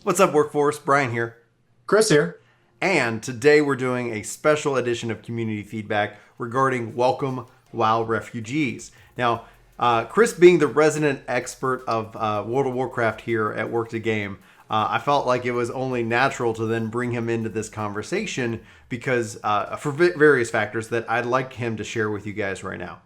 What's up, workforce? Brian here. Chris here. And today we're doing a special edition of community feedback regarding Welcome WoW Refugees. Now, Chris being the resident expert of World of Warcraft here at Work to Game, I felt like it was only natural to then bring him into this conversation because for various factors that I'd like him to share with you guys right now.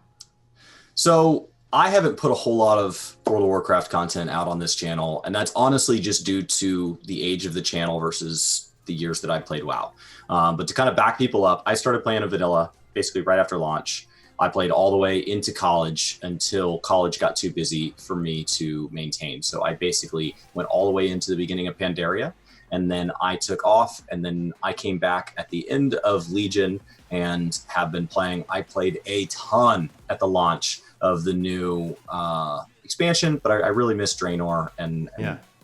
So I haven't put a whole lot of World of Warcraft content out on this channel, and that's honestly just due to the age of the channel versus the years that I played WoW. But to kind of back people up, I started playing a vanilla basically right after launch. I played all the way into college until college got too busy for me to maintain. So I basically went all the way into the beginning of Pandaria, and then I took off, and then I came back at the end of Legion and have been playing. I played a ton at the launch of the new expansion, but I really miss Draenor and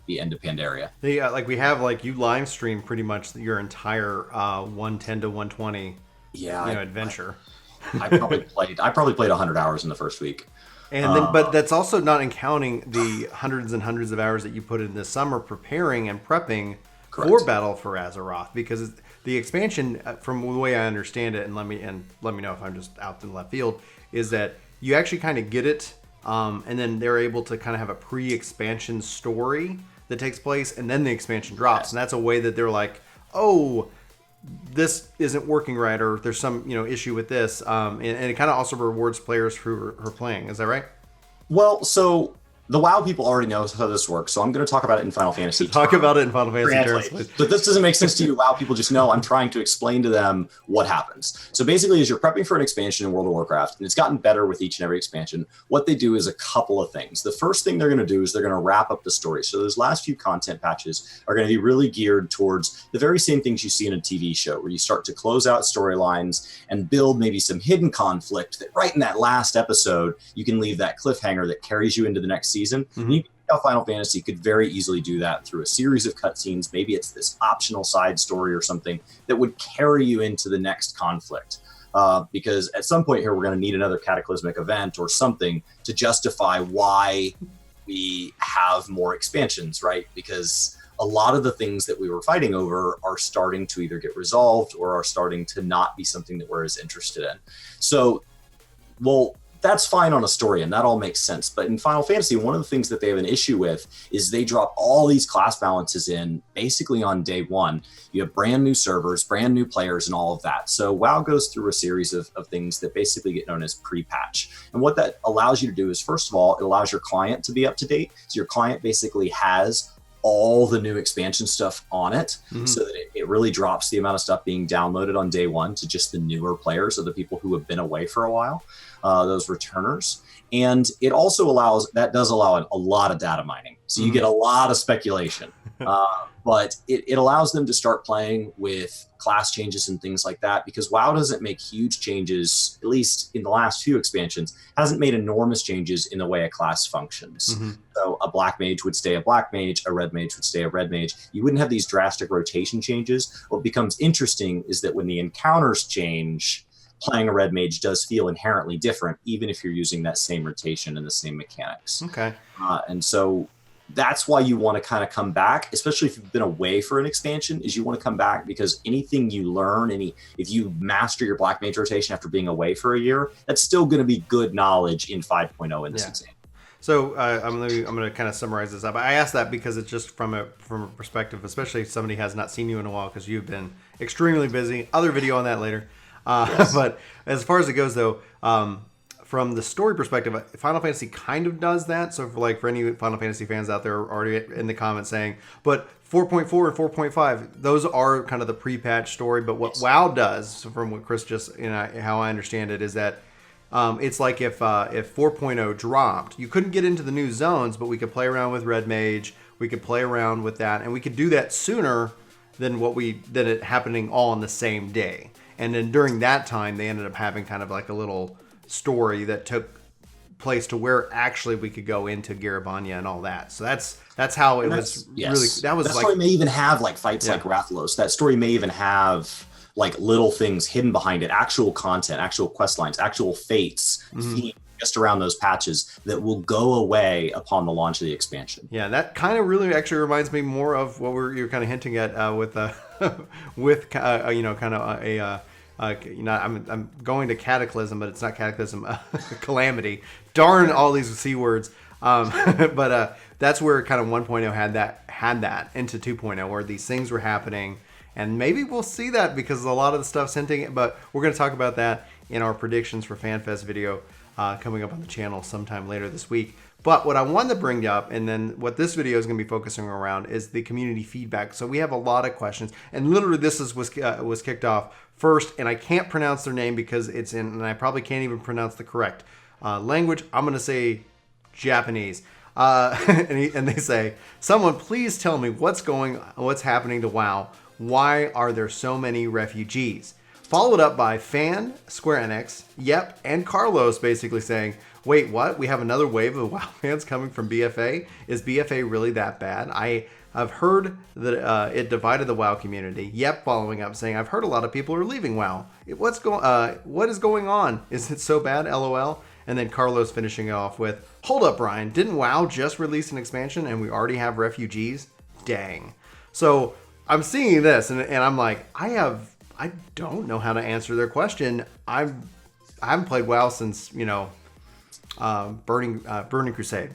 the end of Pandaria. We have you live stream pretty much your entire 110 to 120 adventure. I probably played 100 hours in the first week. And then, but that's also not counting the hundreds and hundreds of hours that you put in this summer preparing and prepping for Battle for Azeroth, because the expansion, from the way I understand it, and let me know if I'm just out in left field, is that you actually kind of get it, and then they're able to kind of have a pre-expansion story that takes place, and then the expansion drops, and that's a way that they're like, oh, this isn't working right, or there's some issue with this, and it kind of also rewards players who are playing. Is that right? Well, so the WoW people already know how this works, so I'm going to talk about it in Final Fantasy. Talk about it in Final Fantasy terms, please. But this doesn't make sense to you. WoW people just know I'm trying to explain to them what happens. So basically, as you're prepping for an expansion in World of Warcraft, and it's gotten better with each and every expansion, what they do is a couple of things. The first thing they're going to do is they're going to wrap up the story. So those last few content patches are going to be really geared towards the very same things you see in a TV show, where you start to close out storylines and build maybe some hidden conflict that right in that last episode, you can leave that cliffhanger that carries you into the next season. Mm-hmm. Final Fantasy could very easily do that through a series of cutscenes. Maybe it's this optional side story or something that would carry you into the next conflict. Because at some point here, we're going to need another cataclysmic event or something to justify why we have more expansions, right? Because a lot of the things that we were fighting over are starting to either get resolved or are starting to not be something that we're as interested in. So, that's fine on a story, and that all makes sense. But in Final Fantasy, one of the things that they have an issue with is they drop all these class balances in basically on day one. You have brand new servers, brand new players, and all of that. So WoW goes through a series of things that basically get known as pre-patch. And what that allows you to do is, first of all, it allows your client to be up to date. So your client basically has all the new expansion stuff on it, so that it really drops the amount of stuff being downloaded on day one to just the newer players or the people who have been away for a while, those returners. And it also does allow a lot of data mining. So you get a lot of speculation, but it allows them to start playing with class changes and things like that, because WoW doesn't make huge changes, at least in the last few expansions, hasn't made enormous changes in the way a class functions. So a black mage would stay a black mage, a red mage would stay a red mage. You wouldn't have these drastic rotation changes. What becomes interesting is that when the encounters change, playing a red mage does feel inherently different, even if you're using that same rotation and the same mechanics. Okay. And so that's why you want to kind of come back, especially if you've been away for an expansion, is you want to come back because anything you learn, if you master your black mage rotation after being away for a year, that's still going to be good knowledge in 5.0 in this exam. So I'm going to kind of summarize this up. I asked that because it's just from a perspective, especially if somebody has not seen you in a while, because you've been extremely busy. Other video on that later. Yes. But as far as it goes, though, from the story perspective, Final Fantasy kind of does that. So for any Final Fantasy fans out there already in the comments saying, but 4.4 and 4.5, those are kind of the pre-patch story. But what WoW does, from what Chris just, how I understand it, is that it's like if 4.0 dropped, you couldn't get into the new zones, but we could play around with Red Mage. We could play around with that, and we could do that sooner than it happening all on the same day. And then during that time, they ended up having kind of like a little story that took place to where actually we could go into Garabanya and all that. So that's how it was. Yes. Really. That story may even have like fights like Rathalos. That story may even have like little things hidden behind it, actual content, actual quest lines, actual fates, themes just around those patches that will go away upon the launch of the expansion. Yeah, that kind of really actually reminds me more of what you're kind of hinting at with with kind of I'm going to cataclysm, but it's not cataclysm, calamity. Darn all these C words. But that's where kind of 1.0 had that into 2.0, where these things were happening, and maybe we'll see that because a lot of the stuff's hinting. But we're going to talk about that in our predictions for FanFest video coming up on the channel sometime later this week. But what I wanted to bring up, and then what this video is going to be focusing around, is the community feedback. So we have a lot of questions, and literally this was kicked off first, and I can't pronounce their name because it's in, and I probably can't even pronounce the correct language. I'm going to say Japanese. And they say, someone please tell me what's happening to WoW. Why are there so many refugees? Followed up by Fan, Square Enix, Yep, and Carlos basically saying, wait, what? We have another wave of WoW fans coming from BFA? Is BFA really that bad? I've heard that it divided the WoW community. Yep, following up saying, I've heard a lot of people are leaving WoW. What is going on? Is it so bad? LOL. And then Carlos finishing it off with, hold up, Brian, didn't WoW just release an expansion and we already have refugees? Dang. So I'm seeing this and I'm like, I don't know how to answer their question. I haven't played WoW since, Burning Crusade.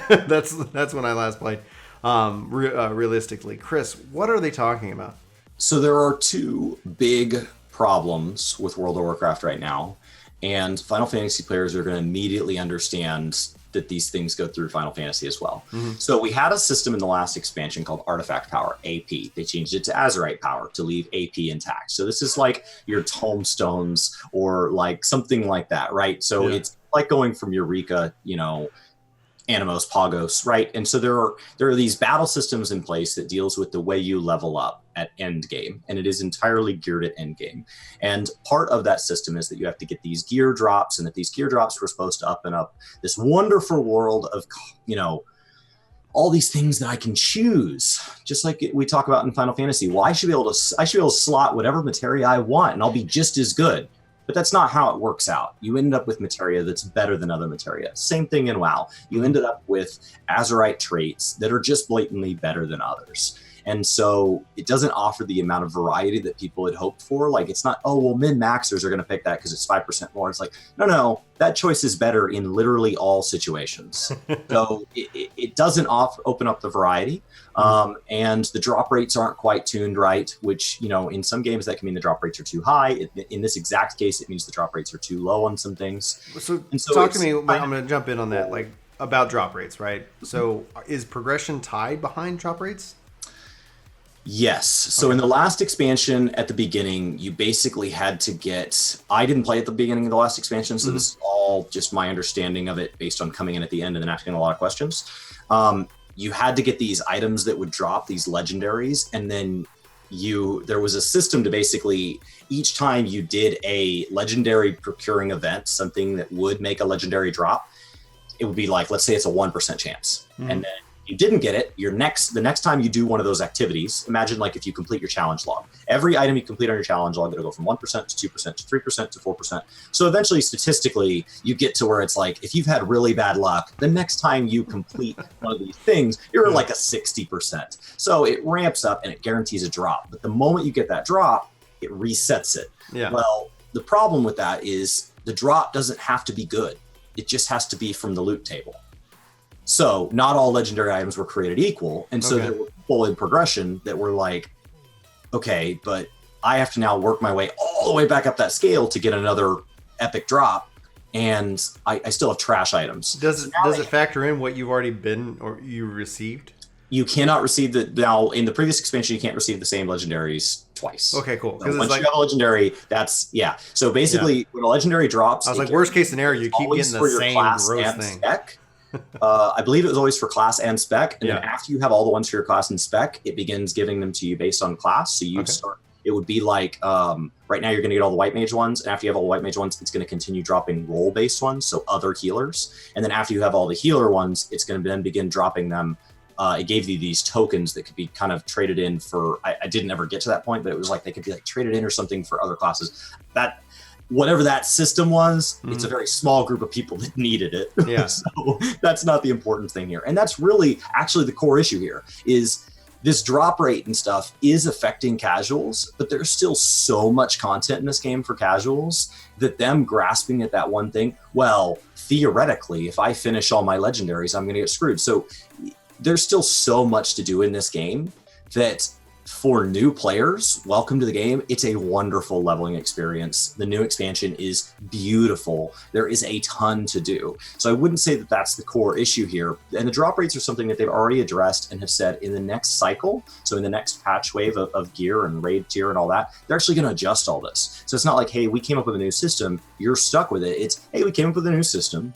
that's when I last played. Realistically, Chris, what are they talking about? So there are two big problems with World of Warcraft right now, and Final Fantasy players are going to immediately understand that these things go through Final Fantasy as well. Mm-hmm. So we had a system in the last expansion called Artifact Power, AP. They changed it to Azerite Power to leave AP intact. So this is like your tomestones or like something like that, right? So it's like going from Eureka, Animos, Pagos, right? And so there are these battle systems in place that deals with the way you level up at end game, and it is entirely geared at end game. And part of that system is that you have to get these gear drops, and that these gear drops were supposed to up this wonderful world of, all these things that I can choose, just like we talk about in Final Fantasy. Well, I should be able to slot whatever materia I want, and I'll be just as good. But that's not how it works out. You end up with materia that's better than other materia. Same thing in WoW. You ended up with Azerite traits that are just blatantly better than others. And so it doesn't offer the amount of variety that people had hoped for. Like, it's not, oh, well, min-maxers are going to pick that because it's 5% more. It's like, no, that choice is better in literally all situations. So it doesn't open up the variety. And the drop rates aren't quite tuned right, which, in some games that can mean the drop rates are too high. In this exact case, it means the drop rates are too low on some things. So talk to me, I'm going to jump in on that, like about drop rates, right? So is progression tied behind drop rates? Yes. So in the last expansion at the beginning, you basically had to I didn't play at the beginning of the last expansion, so this is all just my understanding of it based on coming in at the end and then asking a lot of questions. You had to get these items that would drop, these legendaries, and then there was a system to basically, each time you did a legendary procuring event, something that would make a legendary drop, it would be like, let's say it's a 1% chance. And then you didn't get it, the next time you do one of those activities, imagine like if you complete your challenge log. Every item you complete on your challenge log, it'll go from 1% to 2% to 3% to 4%. So eventually, statistically, you get to where it's like, if you've had really bad luck, the next time you complete one of these things, you're like a 60%. So it ramps up and it guarantees a drop. But the moment you get that drop, it resets it. Yeah. Well, the problem with that is the drop doesn't have to be good. It just has to be from the loot table. So not all legendary items were created equal. And so there were people in progression that were like, okay, but I have to now work my way all the way back up that scale to get another epic drop. And I still have trash items. Does it factor in what you've already been or you received? You cannot receive now in the previous expansion, you can't receive the same legendaries twice. Okay, cool. So once you have a legendary, So basically when a legendary drops, I was like, worst case scenario, you keep getting the same gross thing. Spec. I believe it was always for class and spec. And then after you have all the ones for your class and spec, it begins giving them to you based on class. So you start, it would be like, right now you're going to get all the white mage ones. And after you have all the white mage ones, it's going to continue dropping role based ones. So other healers. And then after you have all the healer ones, it's going to then begin dropping them. It gave you these tokens that could be kind of traded in for, I didn't ever get to that point, but it was like, they could be like traded in or something for other classes. That whatever that system was, it's a very small group of people that needed it. Yeah. So that's not the important thing here. And that's really actually the core issue here is this drop rate and stuff is affecting casuals, but there's still so much content in this game for casuals that them grasping at that one thing, well, theoretically, if I finish all my legendaries, I'm going to get screwed. So there's still so much to do in this game that for new players, welcome to the game. It's a wonderful leveling experience. The new expansion is beautiful. There is a ton to do. So I wouldn't say that that's the core issue here. And the drop rates are something that they've already addressed and have said in the next cycle, so in the next patch wave of gear and raid tier and all that, they're actually going to adjust all this. So it's not like, hey, we came up with a new system, you're stuck with it. It's, hey, we came up with a new system.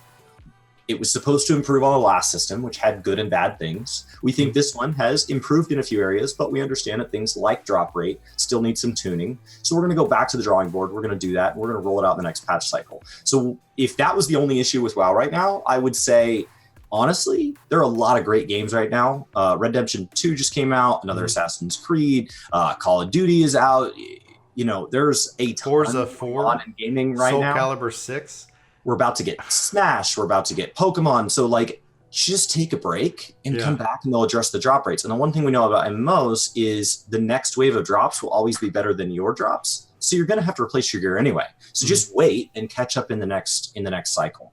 It was supposed to improve on the last system, which had good and bad things. We think this one has improved in a few areas, but we understand that things like drop rate still need some tuning. So we're going to go back to the drawing board. We're going to do that. And we're going to roll it out in the next patch cycle. So if that was the only issue with WoW right now, I would say, honestly, there are a lot of great games right now. Redemption 2 just came out, another Assassin's Creed, Call of Duty is out. You know, there's a ton Forza 4 on in gaming right Soul now. Calibur 6. We're about to get Smash. We're about to get Pokemon. So, like, just take a break and come back and they'll address the drop rates. And the one thing we know about MMOs is the next wave of drops will always be better than your drops. So you're going to have to replace your gear anyway. So just wait and catch up in the next cycle.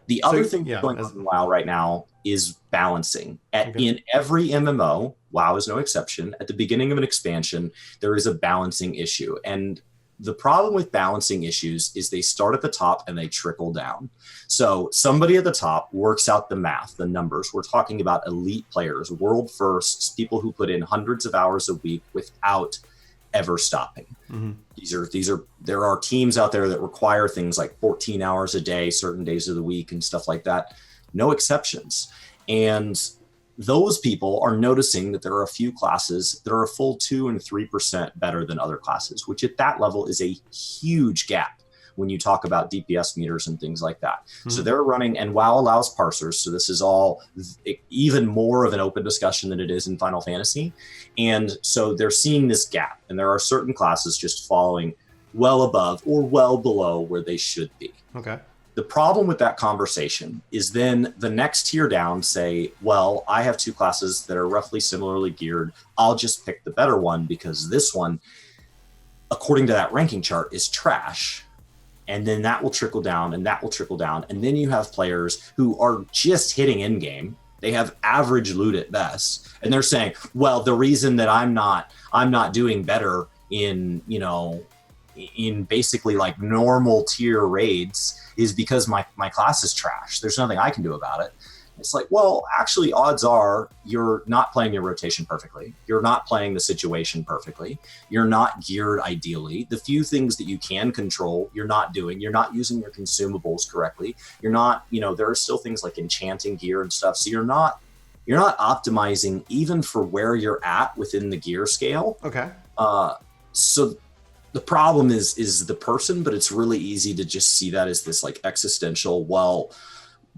The other thing going on in WoW right now is balancing. In every MMO, WoW is no exception. At the beginning of an expansion, there is a balancing issue. And the problem with balancing issues is they start at the top and they trickle down. So somebody at the top works out the math, the numbers. We're talking about elite players, world firsts, people who put in hundreds of hours a week without ever stopping. There are teams out there that require things like 14 hours a day, certain days of the week and stuff like that. No exceptions. And those people are noticing that there are a few classes that are a full 2 and 3% better than other classes, which at that level is a huge gap when you talk about DPS meters and things like that. So they're running, and WoW allows parsers. So this is all even more of an open discussion than it is in Final Fantasy. And so they're seeing this gap, and there are certain classes just falling well above or well below where they should be. Okay. The problem with that conversation is then the next tier down say, well, I have 2 classes that are roughly similarly geared. I'll just pick the better one because this one, according to that ranking chart, is trash. And then that will trickle down and that will trickle down. And then you have players who are just hitting in game. They have average loot at best. And they're saying, well, the reason that I'm not doing better in, you know, in basically like normal tier raids is because my class is trash. There's nothing I can do about it. It's like, well, actually, odds are you're not playing your rotation perfectly. You're not playing the situation perfectly. You're not geared ideally. The few things that you can control, you're not doing. You're not using your consumables correctly. You're not, you know, there are still things like enchanting gear and stuff. So you're not optimizing even for where you're at within the gear scale. Okay. So the problem is the person, but it's really easy to just see that as this like existential, well,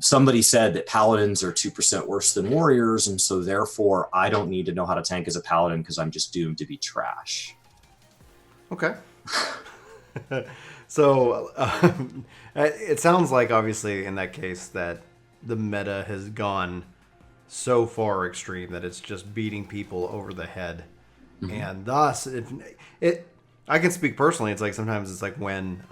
somebody said that paladins are 2% worse than warriors, and so therefore I don't need to know how to tank as a paladin because I'm just doomed to be trash. Okay. So it sounds like obviously in that case that the meta has gone so far extreme that it's just beating people over the head. And thus it I can speak personally. It's like sometimes it's like when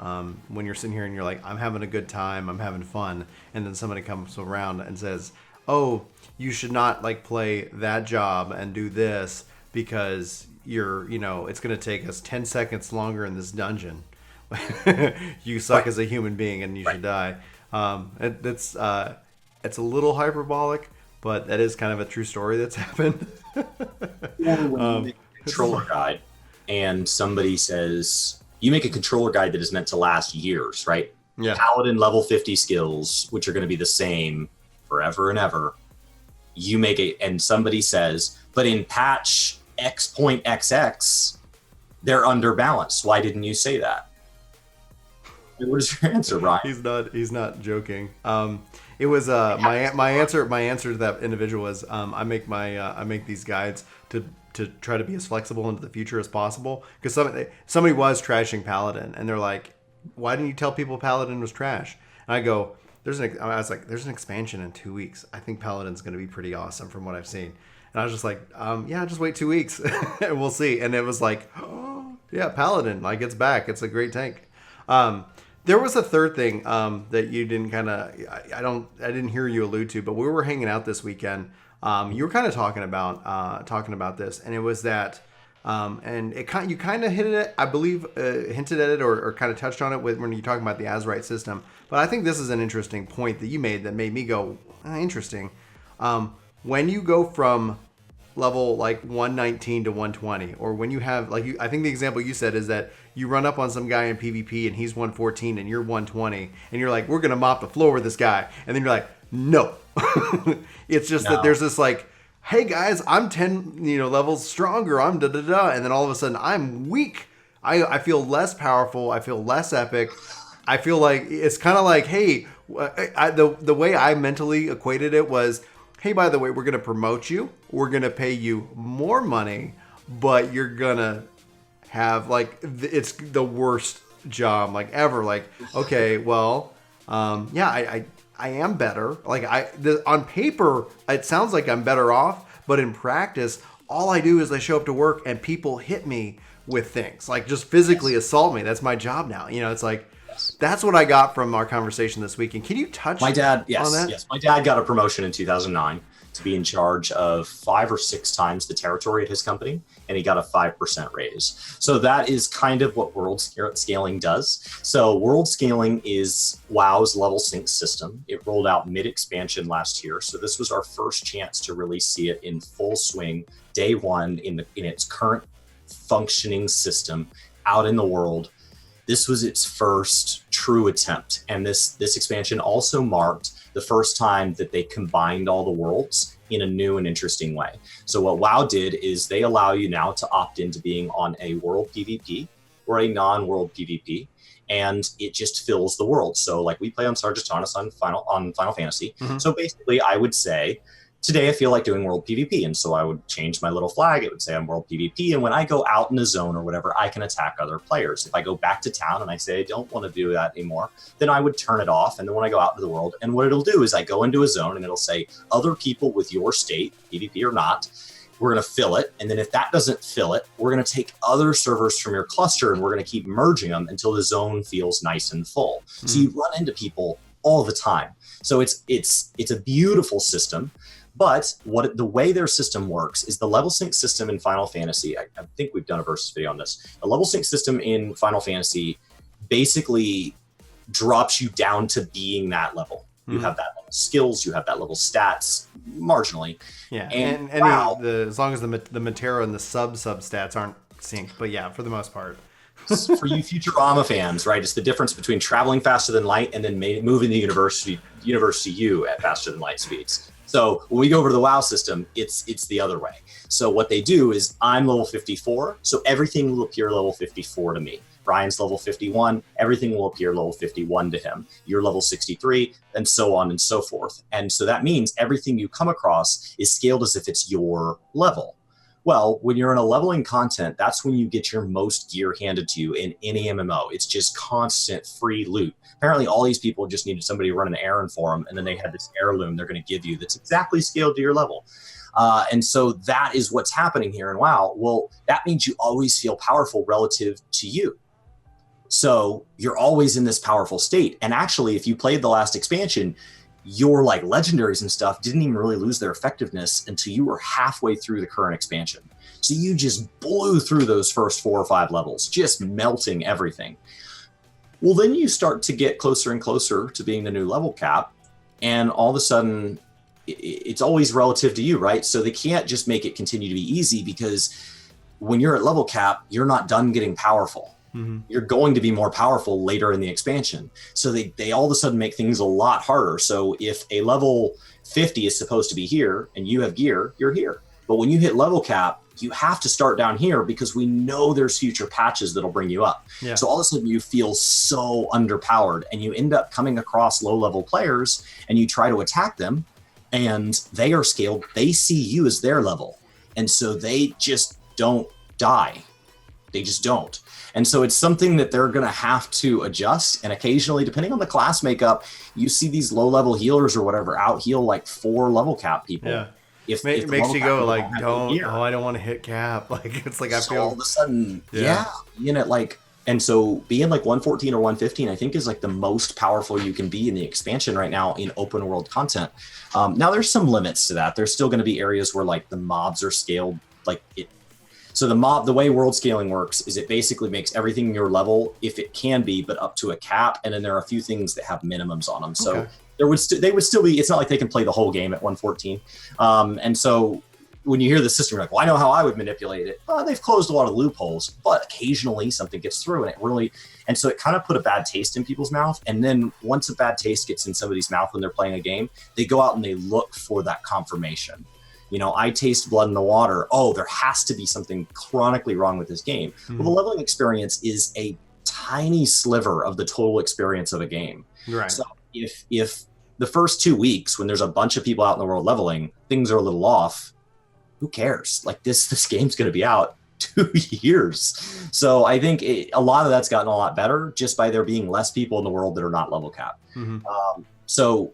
you're sitting here and you're like, I'm having a good time, I'm having fun, and then somebody comes around and says, oh, you should not like play that job and do this because it's going to take us 10 seconds longer in this dungeon. You suck as a human being and you should die. It's a little hyperbolic, but that is kind of a true story that's happened. Controller guide. And somebody says, you make a controller guide that is meant to last years, right? Yeah. Paladin level 50 skills, which are going to be the same forever and ever. You make it, and somebody says, but in patch X.XX, they're underbalanced. Why didn't you say that? What is your answer, Ryan? He's not joking. It was my answer to that individual was I make these guides to try to be as flexible into the future as possible, because somebody was trashing Paladin and they're like, why didn't you tell people Paladin was trash? And I go, I was like, there's an expansion in 2 weeks. I think Paladin's going to be pretty awesome from what I've seen. And I was just like, yeah, just wait 2 weeks and we'll see. And it was like, oh, yeah, Paladin, like it's back. It's a great tank. There was a third thing that you didn't I didn't hear you allude to, but we were hanging out this weekend. You were kind of talking about this, and it was that, and you kind of hit it, I believe, hinted at it or kind of touched on it when you're talking about the Azerite system. But I think this is an interesting point that you made that made me go, interesting. When you go from level like 119 to 120, or when you have I think the example you said is that you run up on some guy in PvP and he's 114 and you're 120 and you're like, we're gonna mop the floor with this guy, and then you're like, no. It's just that there's this like, hey guys, I'm 10 levels stronger, I'm da da da, and then all of a sudden I'm weak. I feel less powerful, I feel less epic. I feel like it's kind of like, hey, the way I mentally equated it was, hey, by the way, we're going to promote you. We're going to pay you more money, but you're going to have it's the worst job ever. Okay, well, yeah, I am better. On paper, it sounds like I'm better off, but in practice, all I do is I show up to work and people hit me with things, just physically assault me. That's my job now. It's like, that's what I got from our conversation this weekend. Can you touch on that? Yes. My dad got a promotion in 2009 to be in charge of 5 or 6 times the territory at his company, and he got a 5% raise. So that is kind of what world scaling does. So world scaling is WoW's level sync system. It rolled out mid-expansion last year. So this was our first chance to really see it in full swing, day one, in its current functioning system out in the world. This was its first true attempt, and this expansion also marked the first time that they combined all the worlds in a new and interesting way. So what WoW did is they allow you now to opt into being on a world PvP or a non-world PvP, and it just fills the world. So we play on Sargatanas on Final Fantasy. Mm-hmm. So basically, I would say, today I feel like doing world PvP, and so I would change my little flag. It would say I'm world PvP, and when I go out in a zone or whatever, I can attack other players. If I go back to town and I say I don't want to do that anymore, then I would turn it off, and then when I go out into the world, and what it'll do is I go into a zone and it'll say other people with your state, PvP or not, we're going to fill it, and then if that doesn't fill it, we're going to take other servers from your cluster and we're going to keep merging them until the zone feels nice and full. Mm. So you run into people all the time. So it's a beautiful system. But the way their system works is the level sync system in Final Fantasy. I think we've done a versus video on this. The level sync system in Final Fantasy basically drops you down to being that level. You have that level skills, you have that level stats, marginally. Yeah, and as long as the Matera and the sub stats aren't synced, but yeah, for the most part. For you Futurama fans, right? It's the difference between traveling faster than light and then moving the University U at faster than light speeds. So when we go over to the WoW system, it's the other way. So what they do is I'm level 54, so everything will appear level 54 to me. Brian's level 51, everything will appear level 51 to him. You're level 63, and so on and so forth. And so that means everything you come across is scaled as if it's your level. Well, when you're in a leveling content, that's when you get your most gear handed to you in any MMO. It's just constant free loot. Apparently, all these people just needed somebody to run an errand for them, and then they had this heirloom they're going to give you that's exactly scaled to your level. And so that is what's happening here in WoW. Well, that means you always feel powerful relative to you. So you're always in this powerful state. And actually, if you played the last expansion, your legendaries and stuff didn't even really lose their effectiveness until you were halfway through the current expansion. So you just blew through those first 4 or 5 levels, just melting everything. Well, then you start to get closer and closer to being the new level cap, and all of a sudden it's always relative to you, right? So they can't just make it continue to be easy, because when you're at level cap, you're not done getting powerful. Mm-hmm. You're going to be more powerful later in the expansion. So they all of a sudden make things a lot harder. So if a level 50 is supposed to be here and you have gear, you're here. But when you hit level cap, you have to start down here because we know there's future patches that'll bring you up. Yeah. So all of a sudden you feel so underpowered, and you end up coming across low-level players and you try to attack them, and they are scaled. They see you as their level. And so they just don't die. They just don't. And so it's something that they're going to have to adjust. And occasionally, depending on the class makeup, you see these low-level healers or whatever out heal like 4 level cap people. Yeah. If It makes you go like, I don't want to hit cap. Like, it's like, I feel all of a sudden, like, and so being like 114 or 115, I think is like the most powerful you can be in the expansion right now in open world content. Now there's some limits to that. There's still going to be areas where like the mobs are scaled like it. So the way world scaling works is it basically makes everything your level, if it can be, but up to a cap. And then there are a few things that have minimums on them. So they would still be, it's not like they can play the whole game at 114. And so when you hear the system, you're like, well, I know how I would manipulate it. They've closed a lot of loopholes, but occasionally something gets through and so it kind of put a bad taste in people's mouth. And then once a bad taste gets in somebody's mouth when they're playing a game, they go out and they look for that confirmation. I taste blood in the water. Oh, there has to be something chronically wrong with this game. Well, the leveling experience is a tiny sliver of the total experience of a game. Right. So if the first 2 weeks, when there's a bunch of people out in the world leveling, things are a little off, who cares? Like this game's going to be out 2 years. So I think a lot of that's gotten a lot better just by there being less people in the world that are not level cap. So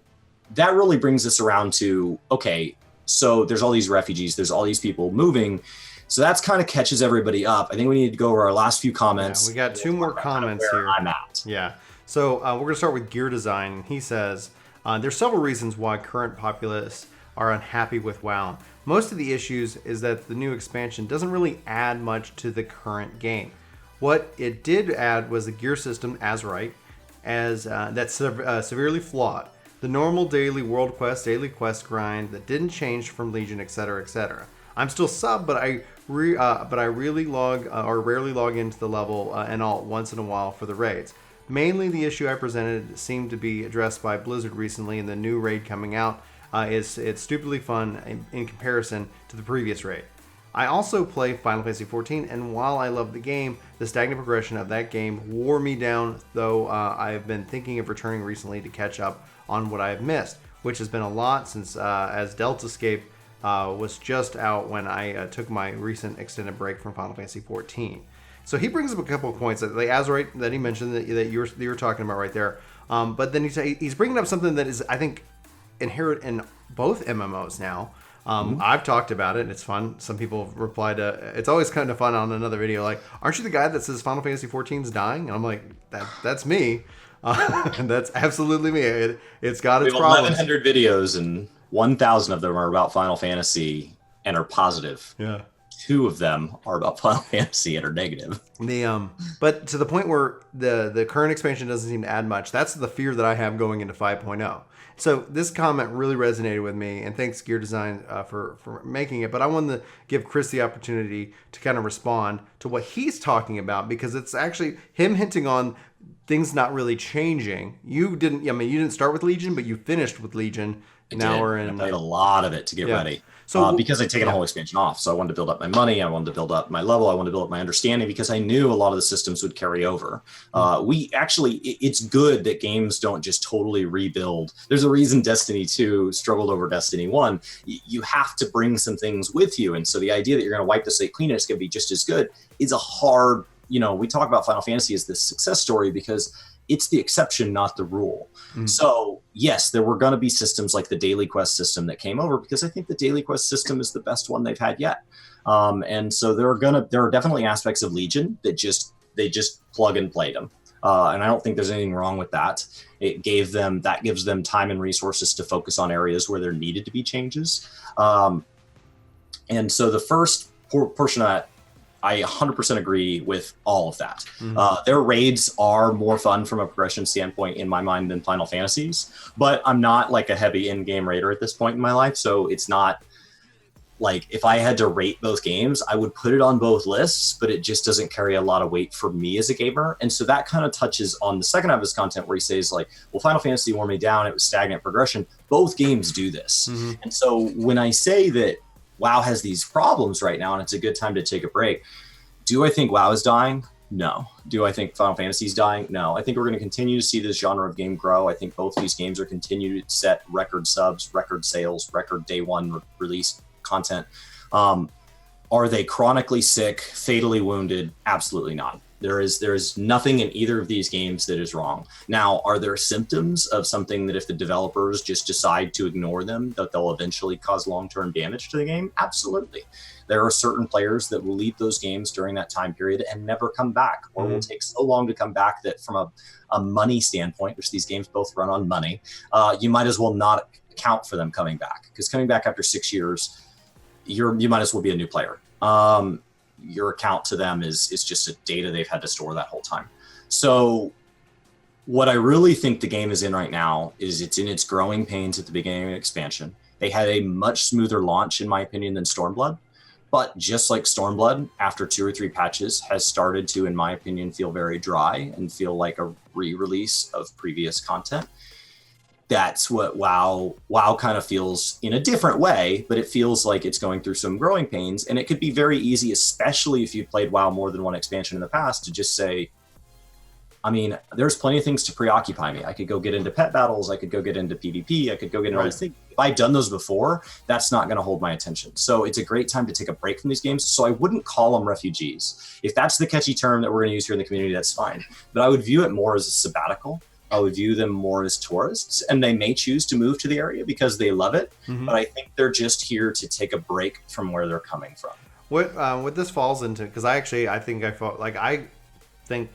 that really brings us around to, okay, so there's all these refugees, there's all these people moving. So that's kind of catches everybody up. I think we need to go over our last few comments. Yeah, we got 2 more comments here. I'm at. Yeah. So we're going to start with Gear Design. He says, there's several reasons why current populace are unhappy with WoW. Most of the issues is that the new expansion doesn't really add much to the current game. What it did add was the gear system that's severely flawed. The normal daily world quest, daily quest grind that didn't change from Legion, etc., etc. I'm still sub, but I rarely log into the level and alt once in a while for the raids. Mainly the issue I presented seemed to be addressed by Blizzard recently in the new raid coming out. It's stupidly fun in comparison to the previous raid. I also play Final Fantasy XIV, and while I love the game, the stagnant progression of that game wore me down, though I have been thinking of returning recently to catch up on what I have missed, which has been a lot since as Deltascape was just out when I took my recent extended break from Final Fantasy XIV. So he brings up a couple of points, the Azerite that he mentioned that you were talking about right there, but then he's bringing up something that is, I think, inherent in both MMOs now. I've talked about it, and it's fun. Some people reply to it's always kind of fun on another video, like, aren't you the guy that says Final Fantasy XIV is dying? And I'm like, that's me. That's absolutely me. It's got its problems. 1,100 videos, and 1,000 of them are about Final Fantasy and are positive. Yeah. 2 of them are about Final Fantasy and are negative. But to the point where the current expansion doesn't seem to add much, that's the fear that I have going into 5.0. So this comment really resonated with me, and thanks Gear Design for making it. But I wanted to give Chris the opportunity to kind of respond to what he's talking about, because it's actually him hinting on things not really changing. You didn't start with Legion, but you finished with Legion. I played a lot of it to get ready. So because I'd taken a whole expansion off. So I wanted to build up my money. I wanted to build up my level. I wanted to build up my understanding, because I knew a lot of the systems would carry over. It's good that games don't just totally rebuild. There's a reason Destiny 2 struggled over Destiny 1. You have to bring some things with you. And so the idea that you're going to wipe the slate clean and it's going to be just as good is a hard, we talk about Final Fantasy as this success story because it's the exception, not the rule. So yes, there were going to be systems like the daily quest system that came over, because I think the daily quest system is the best one they've had yet. And so there are definitely aspects of Legion that they just plug and played them. And I don't think there's anything wrong with that. Gives them time and resources to focus on areas where there needed to be changes. And so the first portion of that, I 100% agree with all of that. Their raids are more fun from a progression standpoint in my mind than Final Fantasies, but I'm not like a heavy in-game raider at this point in my life. So it's not like, if I had to rate both games, I would put it on both lists, but it just doesn't carry a lot of weight for me as a gamer. And so that kind of touches on the second half of his content, where he says like, well, Final Fantasy wore me down. It was stagnant progression. Both games do this. And so when I say that WoW has these problems right now and it's a good time to take a break, do I think WoW is dying? No. Do I think Final Fantasy is dying? No. I think we're going to continue to see this genre of game grow. I think both of these games are continuing to set record subs, record sales, record day one release content. Are they chronically sick, fatally wounded? Absolutely not. There is nothing in either of these games that is wrong. Now, are there symptoms of something that if the developers just decide to ignore them, that they'll eventually cause long-term damage to the game? Absolutely. There are certain players that will leave those games during that time period and never come back, or will take so long to come back that from a money standpoint, which these games both run on money, you might as well not account for them coming back, because coming back after 6 years, you might as well be a new player. Your account to them is just a data they've had to store that whole time. So what I really think the game is in right now is it's in its growing pains at the beginning of expansion. They had a much smoother launch, in my opinion, than Stormblood. But just like Stormblood, after 2 or 3 patches, has started to, in my opinion, feel very dry and feel like a re-release of previous content. That's what WoW kind of feels in a different way, but it feels like it's going through some growing pains. And it could be very easy, especially if you've played WoW more than one expansion in the past, to just say, I mean, there's plenty of things to preoccupy me. I could go get into pet battles. I could go get into PvP. I could go get into all these things. If I'd done those before, that's not going to hold my attention. So it's a great time to take a break from these games. So I wouldn't call them refugees. If that's the catchy term that we're going to use here in the community, that's fine. But I would view it more as a sabbatical. I would view them more as tourists, and they may choose to move to the area because they love it. But I think they're just here to take a break from where they're coming from. What this falls into, because I think it's been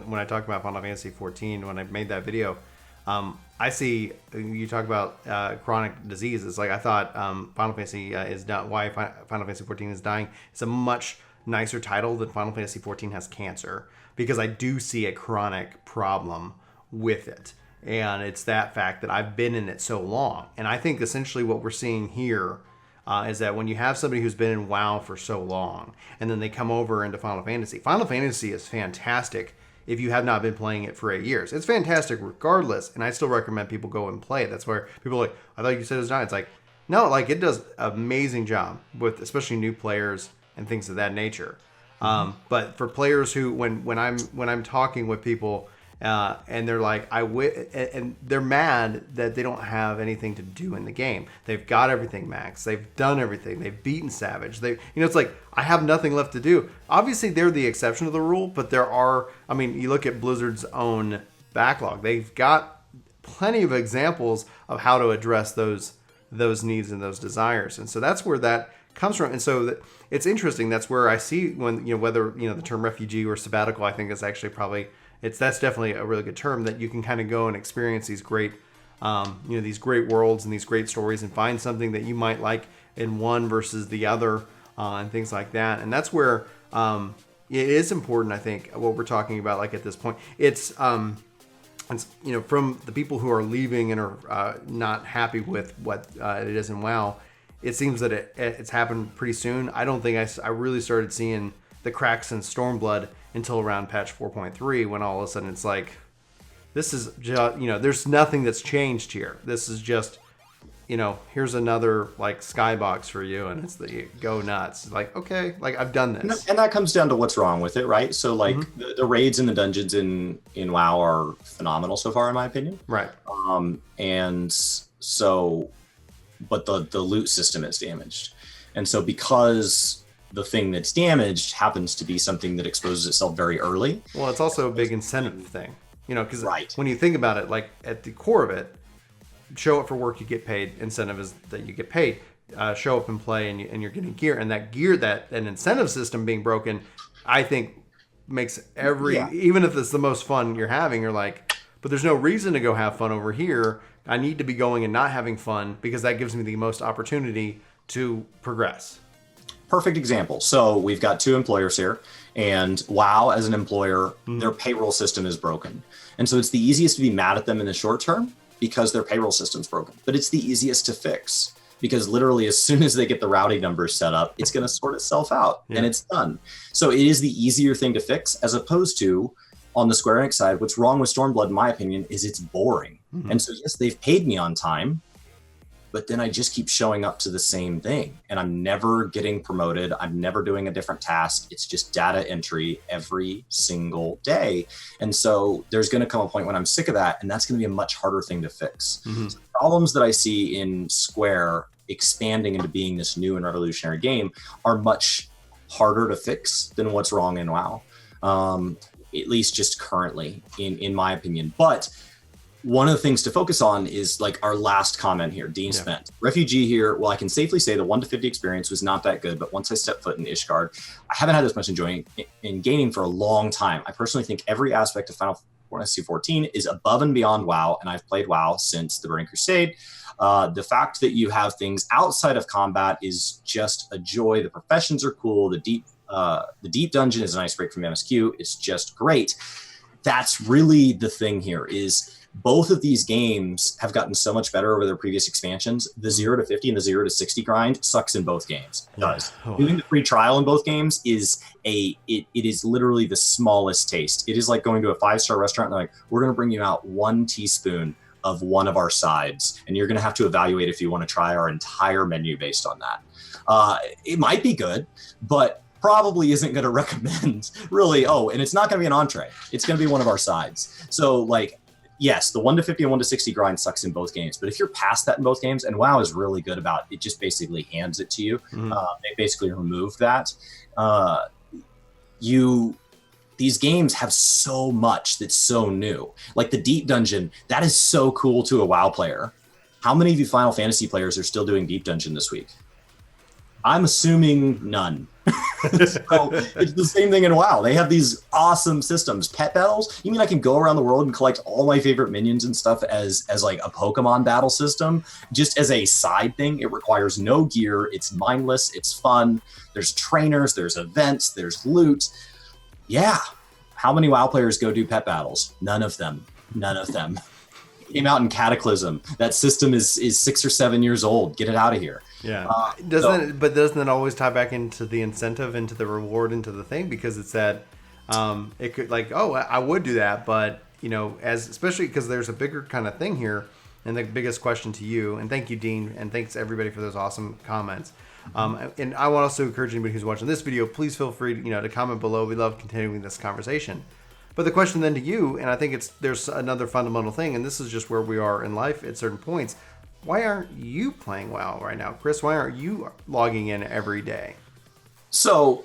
when I talked about Final Fantasy XIV, when I made that video, I see you talk about chronic diseases. Like I thought Final Fantasy is not why Final Fantasy XIV is dying. It's a much nicer title than Final Fantasy XIV has cancer, because I do see a chronic problem with it. And it's that fact that I've been in it so long. And I think essentially what we're seeing here is that when you have somebody who's been in WoW for so long, and then they come over into Final Fantasy is fantastic if you have not been playing it for 8 years. It's fantastic regardless, and I still recommend people go and play it. That's where people are like, I thought you said it was not. It's like, no, like it does an amazing job with especially new players and things of that nature. But for players who, when I'm talking with people, and they're like, and they're mad that they don't have anything to do in the game. They've got everything maxed. They've done everything. They've beaten Savage. It's like, I have nothing left to do. Obviously, they're the exception to the rule, but there are. I mean, you look at Blizzard's own backlog. They've got plenty of examples of how to address those needs and those desires, and so that's where that comes from. And so it's interesting. That's where I see whether the term refugee or sabbatical. I think is actually probably. That's definitely a really good term, that you can kind of go and experience these great, these great worlds and these great stories, and find something that you might like in one versus the other, and things like that. And that's where it is important, I think, what we're talking about. Like at this point, it's from the people who are leaving and are not happy with what it is in WoW. It seems that it's happened pretty soon. I don't think I really started seeing the cracks in Stormblood until around patch 4.3, when all of a sudden it's like, this is just, there's nothing that's changed here. This is just, here's another like skybox for you, and it's the go nuts. Like, okay, like I've done this. And that comes down to what's wrong with it, right? So like the raids and the dungeons in WoW are phenomenal so far, in my opinion. Right. And so, but the loot system is damaged. And so because the thing that's damaged happens to be something that exposes itself very early. Well, it's also a big incentive thing, because right. When you think about it, like at the core of it, show up for work, you get paid. Incentive is that you get paid. Show up and play, and you're getting gear. And that gear, that an incentive system being broken, I think makes even if it's the most fun you're having, you're like, but there's no reason to go have fun over here. I need to be going and not having fun, because that gives me the most opportunity to progress. Perfect example. So we've got 2 employers here, and WoW as an employer, their payroll system is broken. And so it's the easiest to be mad at them in the short term because their payroll system's broken. But it's the easiest to fix, because literally as soon as they get the routing numbers set up, it's going to sort itself out and it's done. So it is the easier thing to fix, as opposed to on the Square Enix side, what's wrong with Stormblood, in my opinion, is it's boring. And so yes, they've paid me on time, but then I just keep showing up to the same thing, and I'm never getting promoted. I'm never doing a different task. It's just data entry every single day. And so there's going to come a point when I'm sick of that, and that's going to be a much harder thing to fix. So the problems that I see in Square expanding into being this new and revolutionary game are much harder to fix than what's wrong in WoW. at least just currently, in my opinion. But one of the things to focus on is like our last comment here, Dean Spent. Refugee here, well, I can safely say the 1 to 50 experience was not that good, but once I stepped foot in Ishgard, I haven't had this much enjoyment in gaming for a long time. I personally think every aspect of Final Fantasy XIV is above and beyond WoW, and I've played WoW since the Burning Crusade. The fact that you have things outside of combat is just a joy. The professions are cool. The deep dungeon is a nice break from MSQ. It's just great. That's really the thing here is both of these games have gotten so much better over their previous expansions. The 0 to 50 and the 0 to 60 grind sucks in both games. It does. Doing the free trial in both games is it is literally the smallest taste. It is like going to a 5-star restaurant and they're like, we're going to bring you out 1 teaspoon of one of our sides, and you're going to have to evaluate if you want to try our entire menu based on that. It might be good, but probably isn't going to recommend really, and it's not going to be an entree. It's going to be one of our sides. So like, yes, the 1 to 50 and 1 to 60 grind sucks in both games. But if you're past that in both games, and WoW is really good about it, just basically hands it to you. They basically remove that. These games have so much that's so new. Like the Deep Dungeon, that is so cool to a WoW player. How many of you Final Fantasy players are still doing Deep Dungeon this week? I'm assuming none. So it's the same thing in WoW. They have these awesome systems. Pet battles? You mean I can go around the world and collect all my favorite minions and stuff as like a Pokemon battle system? Just as a side thing. It requires no gear. It's mindless. It's fun. There's trainers. There's events. There's loot. Yeah. How many WoW players go do pet battles? None of them. None of them. Came out in Cataclysm. That system is 6 or 7 years old. Get it out of here. Yeah. Doesn't it always tie back into the incentive, into the reward, into the thing? Because it's that it could like, I would do that, but especially because there's a bigger kind of thing here, and the biggest question to you, and thank you, Dean, and thanks everybody for those awesome comments. And I want also encourage anybody who's watching this video, please feel free to comment below. We love continuing this conversation. But the question then to you, and I think there's another fundamental thing, and this is just where we are in life at certain points. Why aren't you playing WoW right now? Chris, why aren't you logging in every day? So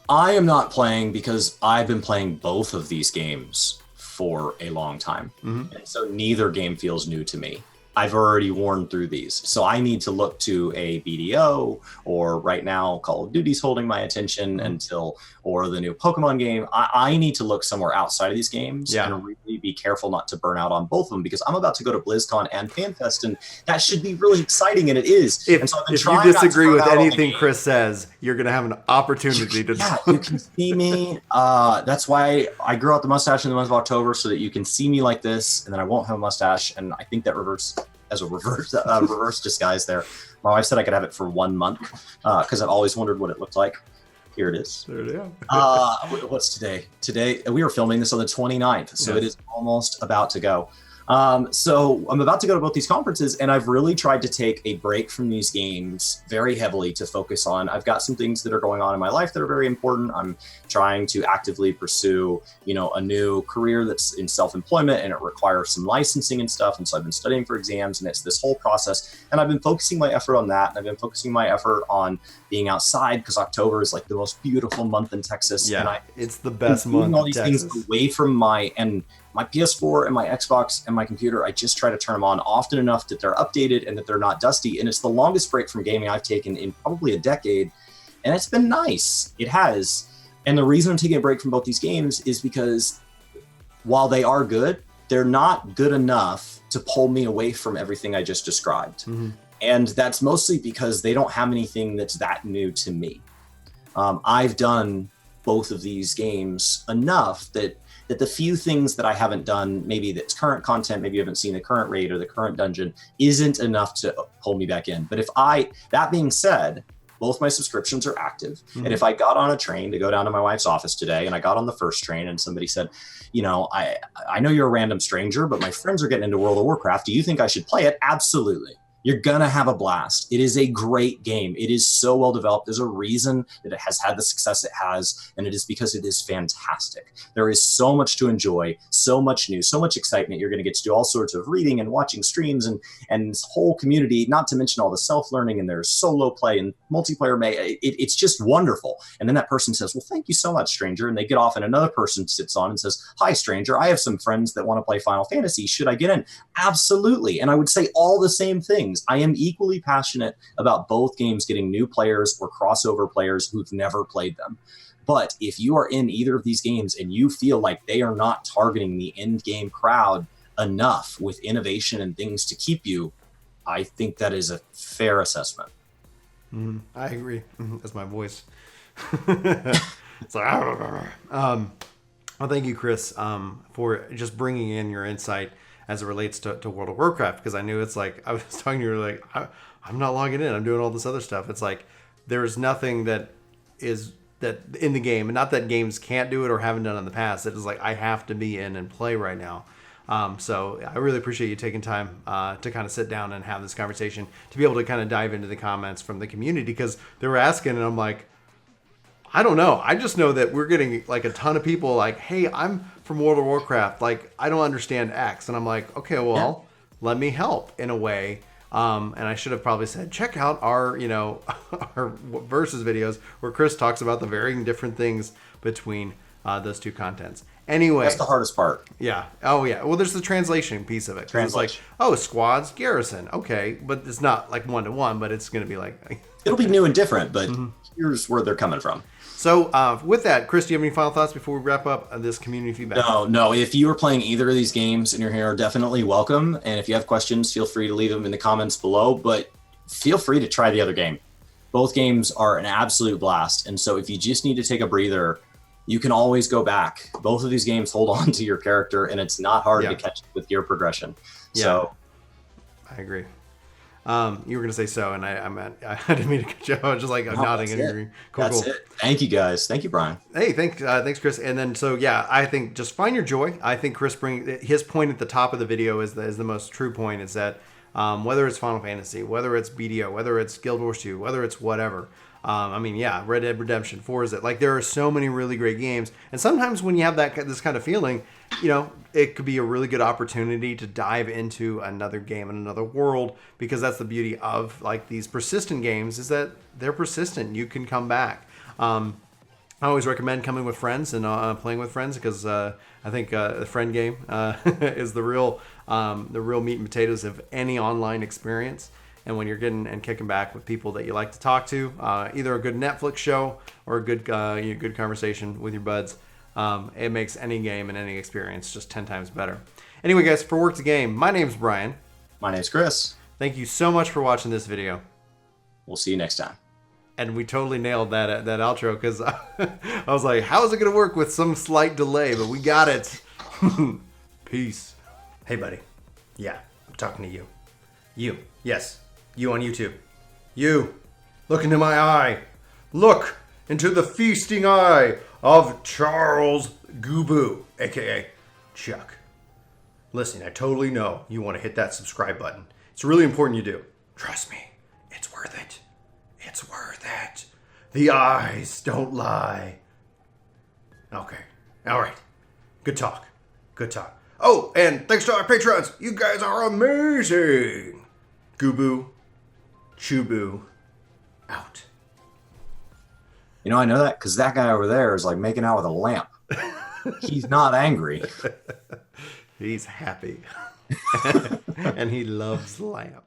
I am not playing because I've been playing both of these games for a long time. And so neither game feels new to me. I've already worn through these. So I need to look to a BDO, or right now Call of Duty's holding my attention or the new Pokemon game. I need to look somewhere outside of these games and really be careful not to burn out on both of them, because I'm about to go to BlizzCon and FanFest, and that should be really exciting, and it is. If you disagree with anything Chris says, you're going to have an opportunity to... Yeah, you can see me. That's why I grew out the mustache in the month of October, so that you can see me like this, and then I won't have a mustache, and I think that reverse disguise there. My wife said I could have it for 1 month because I've always wondered what it looked like. Here it is. There it is. What's today? Today, we are filming this on the 29th, so it is almost about to go. So I'm about to go to both these conferences, and I've really tried to take a break from these games very heavily to focus on. I've got some things that are going on in my life that are very important. I'm trying to actively pursue, a new career that's in self-employment, and it requires some licensing and stuff. And so I've been studying for exams, and it's this whole process. And I've been focusing my effort on that. And I've been focusing my effort on being outside, because October is like the most beautiful month in Texas. Yeah, and it's the best month all these things away from my PS4 and my Xbox and my computer. I just try to turn them on often enough that they're updated and that they're not dusty. And it's the longest break from gaming I've taken in probably a decade. And it's been nice. It has. And the reason I'm taking a break from both these games is because while they are good, they're not good enough to pull me away from everything I just described. And that's mostly because they don't have anything that's that new to me. I've done both of these games enough that the few things that I haven't done, maybe that's current content, maybe you haven't seen the current raid or the current dungeon, isn't enough to pull me back in. But that being said, both my subscriptions are active. And if I got on a train to go down to my wife's office today, and I got on the first train and somebody said, I know you're a random stranger, but my friends are getting into World of Warcraft. Do you think I should play it? Absolutely. You're going to have a blast. It is a great game. It is so well developed. There's a reason that it has had the success it has, and it is because it is fantastic. There is so much to enjoy, so much news, so much excitement. You're going to get to do all sorts of reading and watching streams and this whole community, not to mention all the self-learning, and there's solo play and multiplayer. It's just wonderful. And then that person says, well, thank you so much, stranger. And they get off, and another person sits on and says, hi, stranger. I have some friends that want to play Final Fantasy. Should I get in? Absolutely. And I would say all the same things. I am equally passionate about both games getting new players or crossover players who've never played them. But if you are in either of these games and you feel like they are not targeting the end game crowd enough with innovation and things to keep you, I think that is a fair assessment. I agree. That's my voice. It's like, well, thank you, Chris, for just bringing in your insight as it relates to World of Warcraft, because I knew it's like, I was talking to you, like, I'm not logging in. I'm doing all this other stuff. It's like, there's nothing that is that in the game, and not that games can't do it or haven't done in the past. It is like, I have to be in and play right now. So I really appreciate you taking time to kind of sit down and have this conversation, to be able to kind of dive into the comments from the community, because they were asking, and I'm like, I don't know. I just know that we're getting like a ton of people like, hey, I'm from World of Warcraft. Like, I don't understand X. And I'm like, okay, well, let me help in a way. And I should have probably said, check out our, our versus videos where Chris talks about the varying different things between those two contents. Anyway. That's the hardest part. Yeah. Oh, yeah. Well, there's the translation piece of it. It's like, oh, squads, garrison. Okay. But it's not like 1-to-1, but it's going to be like. It'll be new and different, but here's where they're coming from. So with that, Chris, do you have any final thoughts before we wrap up this community feedback? No. If you are playing either of these games and you're here, definitely welcome. And if you have questions, feel free to leave them in the comments below. But feel free to try the other game. Both games are an absolute blast. And so if you just need to take a breather, you can always go back. Both of these games hold on to your character, and it's not hard to catch up with your progression. Yeah. So I agree. You were going to say so, and I didn't mean to cut you off. I was just like, I'm nodding and agreeing. Cool. It. Thank you, guys. Thank you, Brian. Hey, thanks, Chris. And then, so yeah, I think just find your joy. I think Chris his point at the top of the video is the most true point, is that whether it's Final Fantasy, whether it's BDO, whether it's Guild Wars 2, whether it's whatever, Red Dead Redemption 4 is it. Like, there are so many really great games. And sometimes when you have this kind of feeling, it could be a really good opportunity to dive into another game in another world, because that's the beauty of like these persistent games, is that they're persistent. You can come back. I always recommend coming with friends and playing with friends, because I think the friend game is the real meat and potatoes of any online experience. And when you're getting and kicking back with people that you like to talk to, either a good Netflix show or a good good conversation with your buds, it makes any game and any experience just 10 times better. Anyway, guys, for Work the Game, my name's Brian. My name's Chris. Thank you so much for watching this video. We'll see you next time. And we totally nailed that outro, because I was like, how is it going to work with some slight delay? But we got it. Peace. Hey, buddy. Yeah, I'm talking to you. You. Yes. You on YouTube. You. Look into my eye. Look into the feasting eye of Charles Gubu, a.k.a. Chuck. Listen, I totally know you want to hit that subscribe button. It's really important you do. Trust me, it's worth it. It's worth it. The eyes don't lie. Okay. All right. Good talk. Good talk. Oh, and thanks to our patrons. You guys are amazing. Gubu, Chubu, out. I know that because that guy over there is like making out with a lamp. He's not angry. He's happy. And he loves lamp.